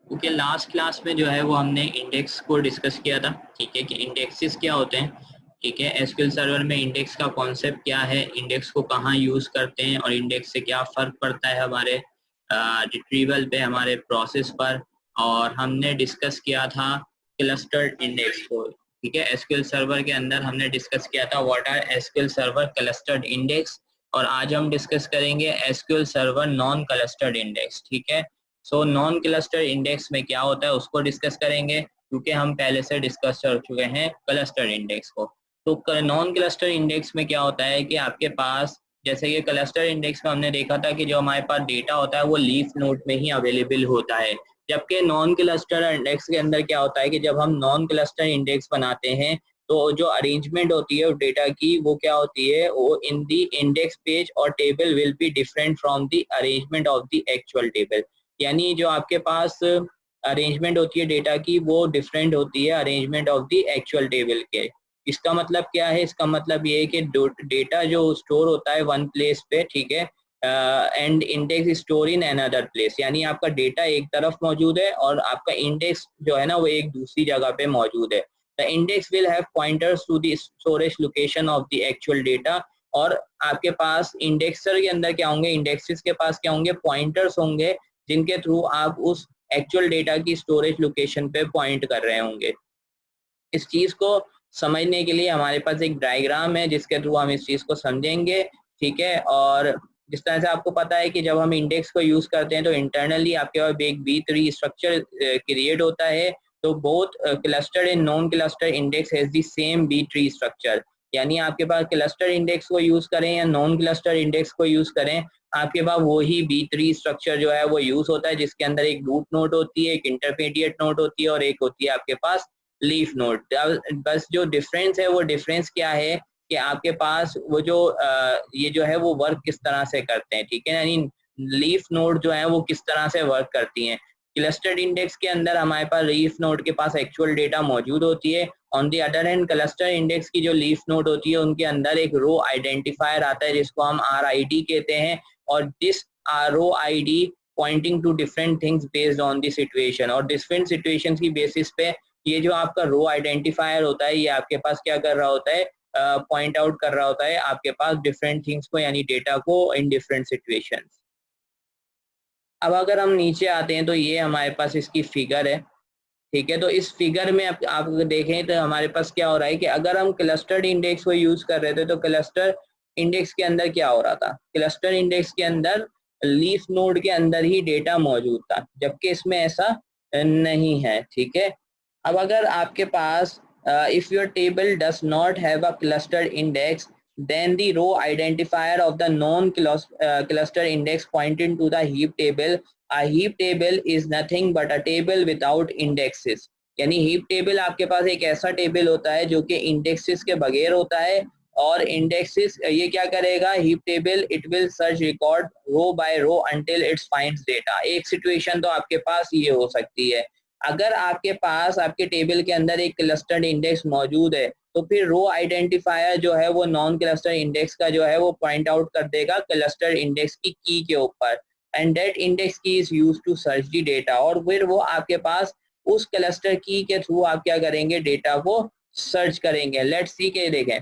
Okay, last class में जो है वो हमने इंडेक्स को डिस्कस किया था। ठीक है, कि इंडेक्सेस क्या होते हैं। ठीक है, एसक्यूएल सर्वर में इंडेक्स का कॉन्सेप्ट क्या है, इंडेक्स को कहाँ यूज करते हैं और इंडेक्स से क्या फर्क पड़ता है हमारे रिट्रीवल पे, हमारे प्रोसेस पर। और हमने डिस्कस किया था क्लस्टर्ड इंडेक्स को। ठीक है, एसक्यूएल सर्वर के अंदर हमने डिस्कस किया था what are SQL server clustered index. और आज हम डिस्कस करेंगे SQL server non clustered index. ठीक है, सो नॉन क्लस्टर इंडेक्स में क्या होता है उसको डिस्कस करेंगे, क्योंकि हम पहले से डिस्कस कर चुके हैं क्लस्टर इंडेक्स को। तो नॉन क्लस्टर इंडेक्स में क्या होता है कि आपके पास, जैसे कि क्लस्टर इंडेक्स में हमने देखा था कि जो हमारे पास डेटा होता है वो लीफ नोड में ही अवेलेबल होता है। जबकि नॉन क्लस्टर इंडेक्स के अंदर क्या होता है कि जब हम नॉन क्लस्टर इंडेक्स बनाते हैं तो जो अरेंजमेंट होती है डेटा की वो क्या होती है, वो इन दी इंडेक्स पेज और table will be different from the arrangement of the actual table. यानी जो आपके पास अरेंजमेंट होती है डेटा की वो डिफरेंट होती है arrangement of the actual table के। इसका मतलब क्या है, इसका मतलब ये है कि डेटा जो स्टोर होता है वन प्लेस पे, ठीक है, and index store in another place. यानी आपका डेटा एक तरफ मौजूद है और आपका इंडेक्स जो है ना वो एक दूसरी जगह पे मौजूद है। The index will have pointers to the storage location of the actual data. और आपके पास इंडेक्सर के अंदर क्या होंगे, इंडेक्सेस के पास क्या होंगे, पॉइंटर्स होंगे, जिनके थ्रू आप उस एक्चुअल डेटा की स्टोरेज लोकेशन पे पॉइंट कर रहे होंगे। इस चीज को समझने के लिए हमारे पास एक डायग्राम है जिसके थ्रू हम इस चीज को समझेंगे। ठीक है, और जिस तरह से आपको पता है कि जब हम इंडेक्स को यूज करते हैं तो इंटरनली आपके पास एक बी ट्री स्ट्रक्चर क्रिएट होता है। तो both cluster and non cluster index has the same B tree structure. यानी आपके पास क्लस्टर इंडेक्स को यूज करें या नॉन क्लस्टर इंडेक्स को यूज करें, आपके पास वही बी ट्री स्ट्रक्चर जो है वो यूज होता है, जिसके अंदर एक रूट नोड होती है, एक इंटरमीडिएट नोड होती है और एक होती है आपके पास लीफ नोड। बस जो डिफरेंस है वो डिफरेंस क्या है कि आपके पास वो जो ये जो है वो वर्क किस तरह से करते हैं। ठीक है, यानी लीफ नोड जो है वो किस तरह से वर्क करती हैं। क्लस्टर्ड इंडेक्स के अंदर हमारे पास लीफ नोड के पास एक्चुअल डेटा मौजूद होती है। On the other hand cluster index की जो लीफ नोड होती है उनके अंदर एक रो आइडेंटिफायर आता है जिसको हम RID कहते हैं। और this row ID pointing to different things based on the situation, और डिफरेंट सिचुएशन की बेसिस पे ये जो आपका रो आइडेंटिफायर होता है ये आपके पास क्या कर रहा होता है, पॉइंट आउट कर रहा होता है आपके पास डिफरेंट थिंग्स को, यानी डेटा को इन डिफरेंट सिचुएशंस। अब अगर हम नीचे आते हैं तो ये हमारे पास इसकी फिगर है। ठीक है, तो इस फिगर में आप देखें तो हमारे पास क्या हो रहा है कि अगर हम क्लस्टर्ड इंडेक्स को यूज कर रहे थे तो क्लस्टर इंडेक्स के अंदर क्या हो रहा था, क्लस्टर इंडेक्स के अंदर लीफ नोड के अंदर ही डेटा मौजूद था, जबकि इसमें ऐसा नहीं है। ठीक है, अब अगर आपके पास if your table does not have a clustered index, then the row identifier of the non cluster index pointing to the heap table. A heap table is nothing but a table without indexes. यानी heap table आपके पास एक ऐसा table होता है जो कि indexes के बगैर होता है। और indexes ये क्या करेगा, heap table it will search record row by row until it finds data। एक सिचुएशन तो आपके पास ये हो सकती है, अगर आपके पास आपके टेबल के अंदर एक क्लस्टर्ड इंडेक्स मौजूद है तो फिर रो आइडेंटिफायर जो है वो नॉन क्लस्टर इंडेक्स का जो है वो पॉइंट आउट कर देगा क्लस्टर इंडेक्स की के ऊपर, and that index key is used to search the data. और फिर वो आपके पास उस क्लस्टर की के थ्रू आप क्या करेंगे, डेटा को सर्च करेंगे। लेट्स सी के देखें,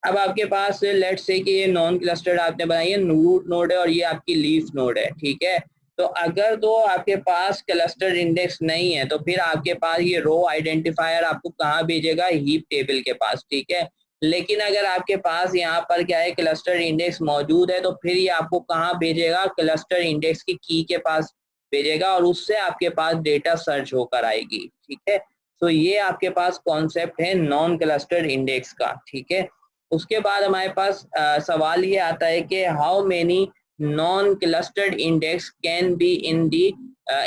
अब आपके पास लेट्स से कि ये नॉन क्लस्टर्ड आपने बनाई है, रूट नोड है और ये आपकी लीफ नोड है। ठीक है, तो अगर तो आपके पास क्लस्टर इंडेक्स नहीं है तो फिर आपके पास ये रो आइडेंटिफायर आपको कहाँ भेजेगा, हीप टेबल के पास। ठीक है, लेकिन अगर आपके पास यहाँ पर क्या है, क्लस्टर इंडेक्स मौजूद है तो फिर ये आपको कहाँ भेजेगा, क्लस्टर इंडेक्स की के पास भेजेगा और उससे आपके पास डेटा सर्च होकर आएगी। ठीक है, तो ये आपके पास कॉन्सेप्ट है नॉन क्लस्टर इंडेक्स का। ठीक है, उसके बाद हमारे पास सवाल ये आता है कि how many non clustered index can be in the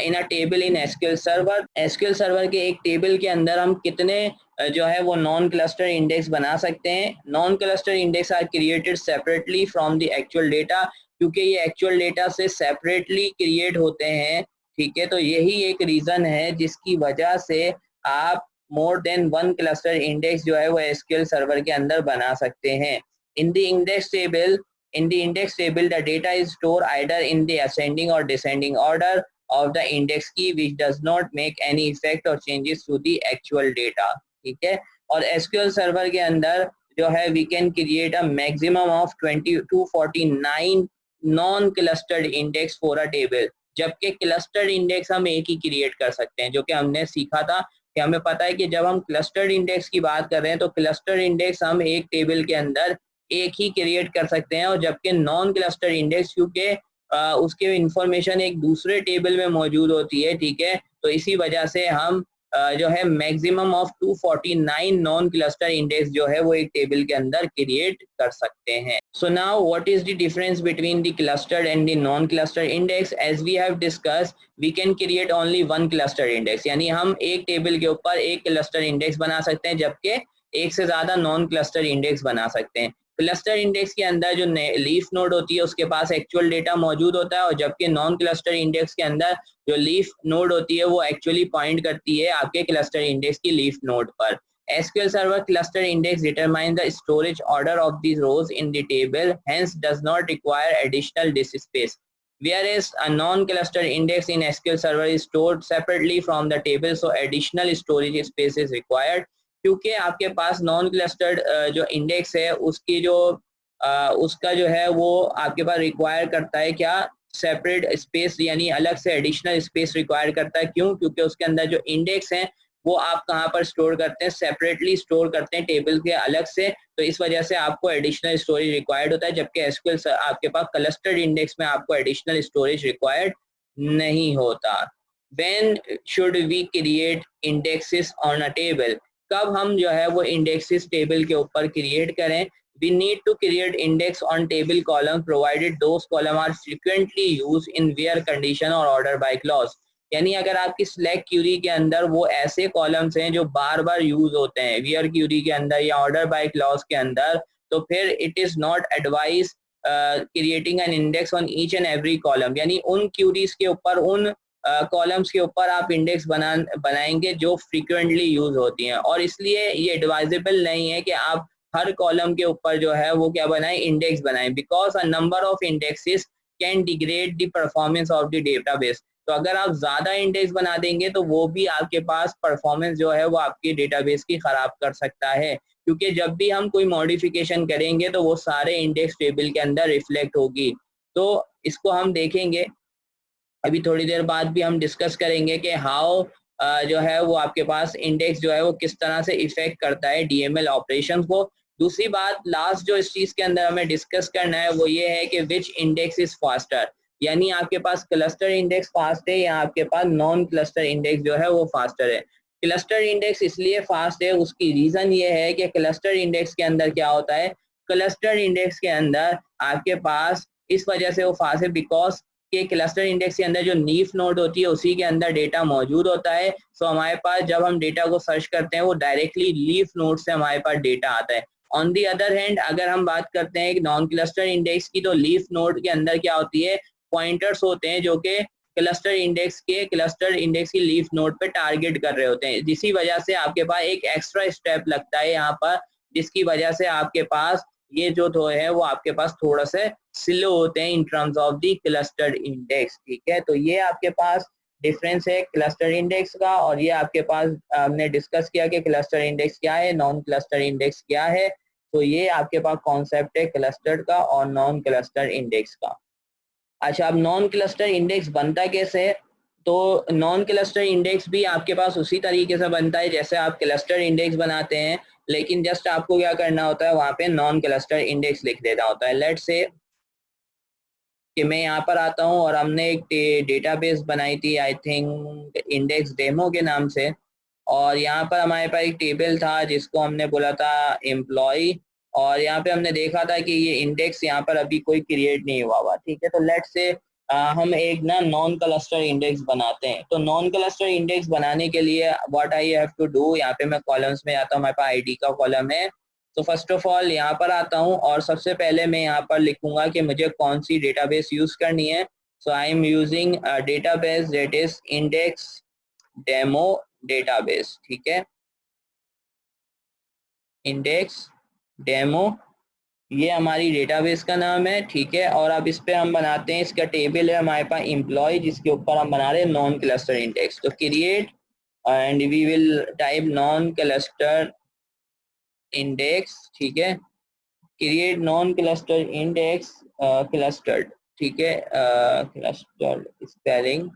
in a table in SQL server. SQL server के एक टेबल के अंदर हम कितने जो है वो नॉन क्लस्टर इंडेक्स बना सकते हैं। Non cluster index are created separately from the actual data, क्योंकि ये एक्चुअल डेटा से सेपरेटली क्रिएट होते हैं। ठीक है, तो यही एक रीजन है जिसकी वजह से आप more than one cluster index जो है वो एसक्यूएल सर्वर के अंदर बना सकते हैं। In the index table the data is store either in the ascending और descending order. Of the index की which does not make any effect और changes to the actual data, ठीक है। और एसक्यूएल सर्वर के अंदर जो है we can create a maximum of 249 non clustered index for a table, जबकि क्लस्टर्ड इंडेक्स हम एक ही क्रिएट कर सकते हैं, जो कि हमने सीखा था कि हमें पता है कि जब हम क्लस्टर्ड इंडेक्स की बात कर रहे हैं तो क्लस्टर्ड इंडेक्स हम एक टेबल के अंदर एक ही क्रिएट कर सकते हैं, और जबकि नॉन क्लस्टर्ड इंडेक्स क्योंकि उसके इंफॉर्मेशन एक दूसरे टेबल में मौजूद होती है, ठीक है, तो इसी वजह से हम जो है maximum of 249 non cluster index जो है वो एक टेबल के अंदर क्रिएट कर सकते हैं। So now what is the difference between the clustered and the non cluster index? As we have discuss, we can create only one cluster index, यानी हम एक टेबल के ऊपर एक क्लस्टर इंडेक्स बना सकते हैं, जबकि एक से ज्यादा नॉन क्लस्टर इंडेक्स बना सकते हैं। क्लस्टर इंडेक्स के अंदर जो लीफ नोड होती है उसके पास एक्चुअल डेटा मौजूद होता है, और जबकि नॉन क्लस्टर इंडेक्स के अंदर जो लीफ नोड होती है वो एक्चुअली पॉइंट करती है आपके क्लस्टर इंडेक्स की लीफ नोड पर। SQL Server cluster index determines the storage order of the rows in the table, hence does not require additional disk space. Whereas a non-cluster index in SQL Server is stored separately from the table, so additional storage space is required. क्योंकि आपके पास non clustered जो index है उसकी जो उसका जो है वो आपके पास रिक्वायर करता है क्या, सेपरेट स्पेस, यानी अलग से एडिशनल स्पेस रिक्वायर करता है। क्यों? क्योंकि उसके अंदर जो इंडेक्स हैं वो आप कहाँ पर स्टोर करते हैं, सेपरेटली स्टोर करते हैं टेबल के अलग से, तो इस वजह से आपको एडिशनल स्टोरेज रिक्वायर्ड होता है, जबकि एसक्यूएल आपके पास क्लस्टर्ड इंडेक्स में आपको एडिशनल स्टोरेज रिक्वायर्ड नहीं होता। When should we create indexes on a table? कब हम जो है वो इंडेक्सेस टेबल के ऊपर क्रिएट करें? We need to create index on table column provided those column are frequently used in where condition or order by clause। यानी अगर आपकी select query के अंदर वो ऐसे कॉलम्स हैं जो बार बार यूज होते हैं where query के अंदर या order by clause के अंदर, तो फिर it is not advised creating an index on each and every column, यानी उन queries के ऊपर उन कॉलम्स के ऊपर आप इंडेक्स बनाएंगे जो फ्रीक्वेंटली यूज होती हैं, और इसलिए ये एडवाइजेबल नहीं है कि आप हर कॉलम के ऊपर जो है वो क्या बनाए, इंडेक्स बनाए, because a number of indexes can degrade the performance of the database. तो अगर आप ज्यादा इंडेक्स बना देंगे तो वो भी आपके पास परफॉर्मेंस जो है वो आपकी डेटाबेस की खराब कर सकता है, क्योंकि जब भी हम कोई मॉडिफिकेशन करेंगे तो वो सारे इंडेक्स टेबल के अंदर रिफ्लेक्ट होगी। तो इसको हम देखेंगे अभी थोड़ी देर बाद भी हम डिस्कस करेंगे कि हाउ जो है वो आपके पास इंडेक्स जो है वो किस तरह से इफेक्ट करता है डीएमएल ऑपरेशन को। दूसरी बात लास्ट जो इस चीज के अंदर हमें डिस्कस करना है वो ये है कि विच इंडेक्स इज फास्टर, यानी आपके पास क्लस्टर इंडेक्स फास्ट है या आपके पास नॉन क्लस्टर इंडेक्स जो है वो फास्टर है। क्लस्टर इंडेक्स इसलिए फास्ट है, उसकी रीजन ये है कि क्लस्टर इंडेक्स के अंदर क्या होता है, क्लस्टर इंडेक्स के अंदर आपके पास इस वजह से वो फास्ट है बिकॉज के क्लस्टर इंडेक्स के अंदर जो लीफ नोड होती है उसी के अंदर डेटा मौजूद होता है। सो हमारे पास जब हम डेटा को सर्च करते हैं वो डायरेक्टली लीफ नोड से हमारे पास डेटा आता है। ऑन दी अदर हैंड अगर हम बात करते हैं नॉन क्लस्टर इंडेक्स की, तो लीफ नोड के अंदर क्या होती है, पॉइंटर्स होते हैं जो कि क्लस्टर इंडेक्स की लीफ नोड पे टारगेट कर रहे होते हैं, जिसी वजह से आपके पास एक एक्स्ट्रा स्टेप लगता है यहाँ पर, जिसकी वजह से आपके पास ये जो तो है वो आपके पास थोड़ा सा स्लो होते हैं in terms of the clustered index, ठीक है। तो ये आपके पास डिफरेंस है क्लस्टर इंडेक्स का, और ये आपके पास हमने डिस्कस किया कि क्लस्टर इंडेक्स क्या है, नॉन क्लस्टर इंडेक्स क्या है। तो ये आपके पास कॉन्सेप्ट है क्लस्टर्ड का और नॉन क्लस्टर इंडेक्स का। अच्छा, अब नॉन क्लस्टर इंडेक्स बनता कैसे है? तो नॉन क्लस्टर इंडेक्स भी आपके पास उसी तरीके से बनता है जैसे आप क्लस्टर इंडेक्स बनाते हैं, लेकिन जस्ट आपको क्या करना होता है, वहाँ पे नॉन क्लस्टर इंडेक्स लिख देना होता है। लेट्स से कि मैं यहाँ पर आता हूँ और हमने एक डेटाबेस बनाई थी आई थिंक इंडेक्स डेमो के नाम से, और यहाँ पर हमारे पास एक टेबल था जिसको हमने बोला था एम्प्लॉय, और यहाँ पे हमने देखा था कि ये इंडेक्स यहाँ पर अभी कोई क्रिएट नहीं हुआ, ठीक है। तो लेट्स से हम एक ना नॉन क्लस्टर इंडेक्स बनाते हैं। तो नॉन क्लस्टर इंडेक्स बनाने के लिए what I have to do, यहाँ पे मैं कॉलम्स में आता हूँ, हमारे पास आईडी का कॉलम है। तो फर्स्ट ऑफ ऑल यहाँ पर आता हूँ और सबसे पहले मैं यहाँ पर लिखूंगा कि मुझे कौन सी डेटाबेस यूज करनी है। So I am using database that is index demo database, ठीक है, इंडेक्स डेमो ये हमारी डेटाबेस का नाम है, ठीक है। और अब इस पे हम बनाते हैं, इसका टेबल है हमारे पास एम्प्लॉय, जिसके ऊपर हम बना रहे हैं नॉन क्लस्टर इंडेक्स। तो create and we will type non cluster index, ठीक है। Create non cluster index clustered, ठीक है। क्लस्टर्ड स्पेलिंग,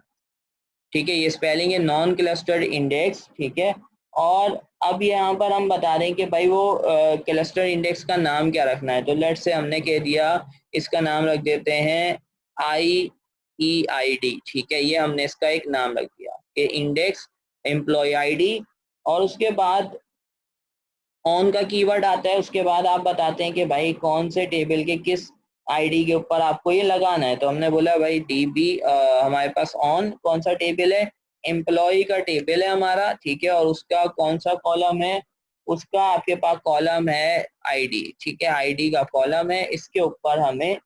ठीक है, ये स्पेलिंग है नॉन क्लस्टर्ड इंडेक्स, ठीक है। और अब यहाँ पर हम बता रहे हैं कि भाई वो क्लस्टर इंडेक्स का नाम क्या रखना है। तो लेट से हमने कह दिया इसका नाम रख देते हैं IEID, ठीक है। ये हमने इसका एक नाम रख दिया कि इंडेक्स एम्प्लॉय आईडी। और उसके बाद ऑन का कीवर्ड आता है, उसके बाद आप बताते हैं कि भाई कौन से टेबल के किस आईडी के ऊपर आपको ये लगाना है। तो हमने बोला भाई DB हमारे पास ऑन कौन सा टेबल है, एम्प्लॉय का टेबल है हमारा, ठीक है। और उसका कौन सा कॉलम है, उसका आपके पास कॉलम है आईडी, ठीक है। आईडी का कॉलम है, इसके ऊपर हमें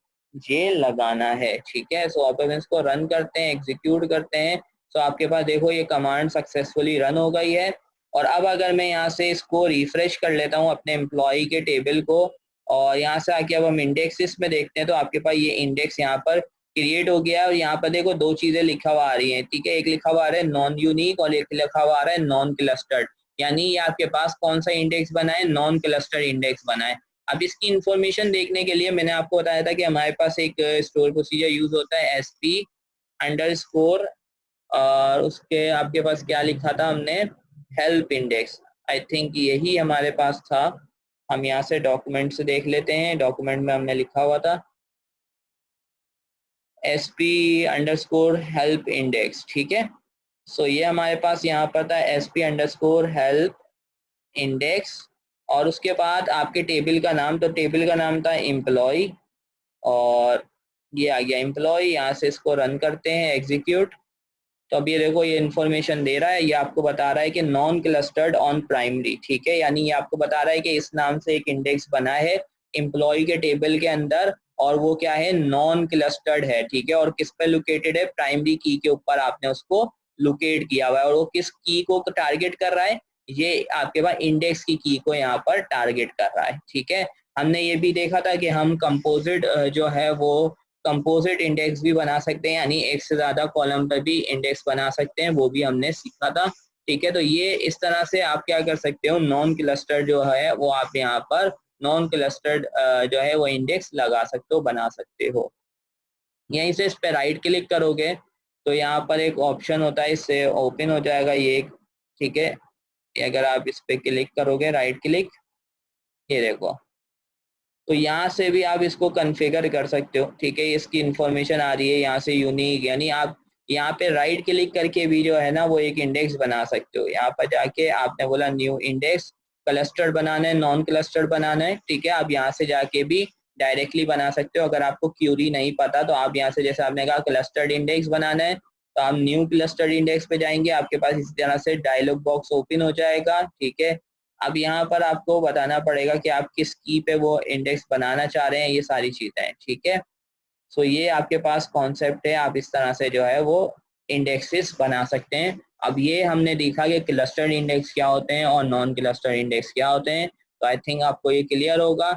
ये लगाना है, ठीक है। सो अब हम इसको रन करते हैं, एग्जीक्यूट करते हैं। सो आपके पास देखो ये कमांड सक्सेसफुली रन हो गई है। और अब अगर मैं यहाँ से इसको रिफ्रेश कर लेता हूँ अपने एम्प्लॉय के टेबल को, और यहाँ से आके अब हम इंडेक्सेस में देखते हैं, तो आपके पास ये इंडेक्स यहाँ पर क्रिएट हो गया है। और यहाँ पर देखो दो चीजें लिखा हुआ आ रही हैं, ठीक है। एक लिखा हुआ आ रहा है नॉन यूनिक और एक लिखा हुआ आ रहा है नॉन क्लस्टर्ड, यानी ये आपके पास कौन सा इंडेक्स बना है, नॉन क्लस्टर्ड इंडेक्स बना है। अब इसकी इंफॉर्मेशन देखने के लिए मैंने आपको बताया था कि हमारे पास एक स्टोर प्रोसीजर यूज होता है SP_, और उसके आपके पास क्या लिखा था हमने, हेल्प इंडेक्स। आई थिंक यही हमारे पास था। हम यहाँ से डॉक्यूमेंट से देख लेते हैं, डॉक्यूमेंट में हमने लिखा हुआ था SP_help इंडेक्स, ठीक है। सो ये हमारे पास यहाँ पर था SP_help इंडेक्स। और उसके बाद आपके टेबल का नाम, तो टेबल का नाम था एम्प्लॉय, और ये आ गया एम्प्लॉय। यहाँ से इसको रन करते हैं, एग्जीक्यूट। तो अब ये देखो ये इन्फॉर्मेशन दे रहा है, ये आपको बता रहा है कि नॉन क्लस्टर्ड ऑन प्राइमरी, ठीक है। यानी ये आपको बता रहा है कि इस नाम से एक इंडेक्स बना है एम्प्लॉय के टेबल के अंदर, और वो क्या है, नॉन क्लस्टर्ड है, ठीक है। और किस पे लोकेटेड है, प्राइमरी की के ऊपर आपने उसको लोकेट किया हुआ है। और वो किस की को टारगेट कर रहा है, ये आपके पास इंडेक्स की को यहाँ पर टारगेट कर रहा है, ठीक है। हमने ये भी देखा था कि हम कंपोजिट जो है वो कंपोजिट इंडेक्स भी बना सकते हैं, यानी एक से ज्यादा कॉलम पर भी इंडेक्स बना सकते हैं, वो भी हमने सीखा था, ठीक है। तो ये इस तरह से आप क्या कर सकते हो, नॉन क्लस्टर जो है वो आप यहाँ पर नॉन क्लस्टर्ड जो है वो इंडेक्स लगा सकते हो, बना सकते हो। यहीं से इस पे राइट क्लिक करोगे तो यहाँ पर एक ऑप्शन होता है, इससे ओपन हो जाएगा ये एक, ठीक है। अगर आप इस पे क्लिक करोगे राइट क्लिक, ये देखो, तो यहाँ से भी आप इसको कॉन्फ़िगर कर सकते हो, ठीक है। इसकी इंफॉर्मेशन आ रही है यहाँ से यूनिक, यानी आप यहाँ पे राइट क्लिक करके भी जो है ना वो एक इंडेक्स बना सकते हो। यहाँ पर जाके आपने बोला न्यू इंडेक्स, क्लस्टर बनाना है, नॉन क्लस्टर बनाना है, ठीक है। आप यहाँ से जाके भी डायरेक्टली बना सकते हो। अगर आपको क्यूरी नहीं पता तो आप यहाँ से, जैसे आपने कहा क्लस्टर्ड इंडेक्स बनाना है, तो आप न्यू क्लस्टर्ड इंडेक्स पे जाएंगे, आपके पास इसी तरह से डायलॉग बॉक्स ओपन हो जाएगा, ठीक है। अब यहाँ पर आपको बताना पड़ेगा कि आप किस की पे वो इंडेक्स बनाना चाह रहे हैं, ये सारी चीजें हैं, ठीक है। सो ये आपके पास कॉन्सेप्ट है, आप इस तरह से जो है वो इंडेक्सेस बना सकते हैं। अब ये हमने देखा कि क्लस्टर्ड इंडेक्स क्या होते हैं और नॉन क्लस्टर्ड इंडेक्स क्या होते हैं, तो आई थिंक आपको ये क्लियर होगा।